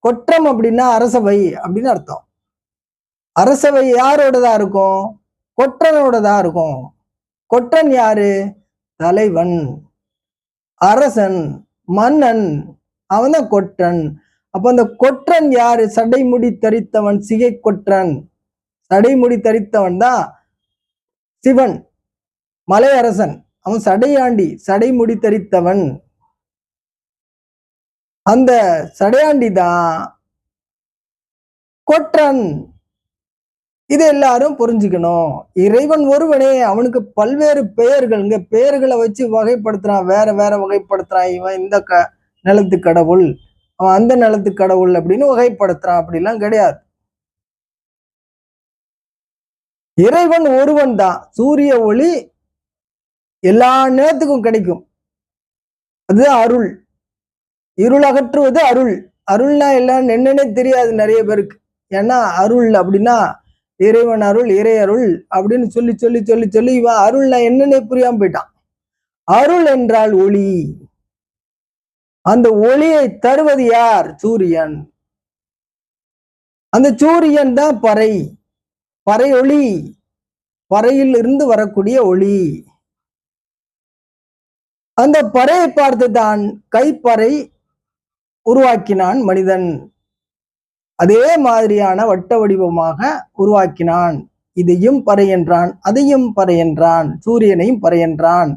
கொற்றம் அப்படின்னா அரசவை அப்படின்னு அர்த்தம். அரசவை யாரோடதா இருக்கும்? கொற்றனோடதா இருக்கும். கொற்றன் யாரு? தலைவன், அரசன், மன்னன். அவன் தான் கொற்றன். அப்ப அந்த கொற்றன் யாரு? சடைமுடி தரித்தவன், சிகை கொற்றன். சடைமுடி தரித்தவன் தான் சிவன், மலையரசன். அவன் சடையாண்டி, சடைமுடி தரித்தவன். அந்த சடையாண்டி தான் கொற்றன். இது எல்லாரும் புரிஞ்சுக்கணும். இறைவன் ஒருவனே, அவனுக்கு பல்வேறு பெயர்கள். இங்க பெயர்களை வச்சு வகைப்படுத்துறான், வேற வேற வகைப்படுத்துறான். இவன் இந்த நிலத்து கடவுள், அவன் அந்த நிலத்து கடவுள் அப்படின்னு வகைப்படுத்துறான். அப்படிலாம் கிடையாது. இறைவன் ஒருவன் தான். சூரிய ஒளி எல்லா நேரத்துக்கும் கிடைக்கும், அது அருள். இருள் அகற்றுவது அருள். அருள்னா எல்லாம் என்னன்னே தெரியாது நிறைய பேருக்கு. ஏன்னா அருள் அப்படின்னா இறைவன் அருள், இறை அருள் அப்படின்னு சொல்லி சொல்லி சொல்லி சொல்லி இவன் அருள்னா என்னன்னே புரியாம போயிட்டான். அருள் என்றால் ஒளி. அந்த ஒளியை தருவது யார்? சூரியன். அந்த சூரியன் தான் பறை, பறை ஒளி, பறையில் இருந்து வரக்கூடிய ஒளி. அந்த பறையை பார்த்து தான் கைப்பறை உருவாக்கினான் மனிதன். அதே மாதிரியான வட்ட வடிவமாக உருவாக்கினான். இதையும் பறை என்றான், அதையும் பறை என்றான், சூரியனையும் பறை என்றான்.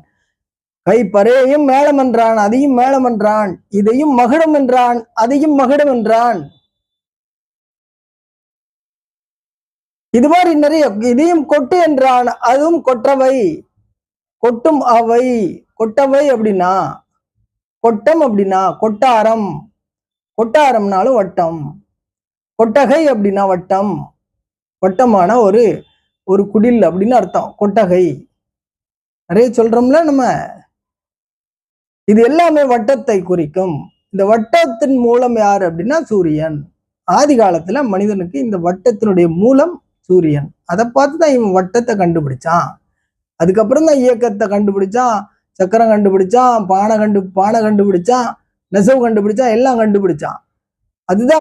கைப்பறையையும் மேளம் என்றான், அதையும் மேளம் என்றான். இதையும் மகுடம் என்றான், அதையும் மகுடம் என்றான். இது மாதிரி நிறைய. இதையும் கொட்டு என்றான், அதுவும் கொற்றவை, கொட்டும் அவை. கொட்டவை அப்படின்னா கொட்டம், அப்படின்னா கொட்டாரம். கொட்டாரம்னாலும் வட்டம். கொட்டகை அப்படின்னா வட்டம், வட்டமான ஒரு ஒரு குடில் அப்படின்னு அர்த்தம். கொட்டகை நிறைய சொல்றோம்ல நம்ம. இது எல்லாமே வட்டத்தை குறிக்கும். இந்த வட்டத்தின் மூலம் யார் அப்படின்னா சூரியன். ஆதி காலத்துல மனிதனுக்கு இந்த வட்டத்தினுடைய மூலம் சூரியன். அதை பார்த்துதான் இவன் வட்டத்தை கண்டுபிடிச்சான். அதுக்கப்புறம் தான் இயக்கத்தை கண்டுபிடிச்சான், சக்கரம் கண்டுபிடிச்சான், பானை கண்டுபிடிச்சான், நெசவு கண்டுபிடிச்சான், எல்லாம் கண்டுபிடிச்சான். அதுதான்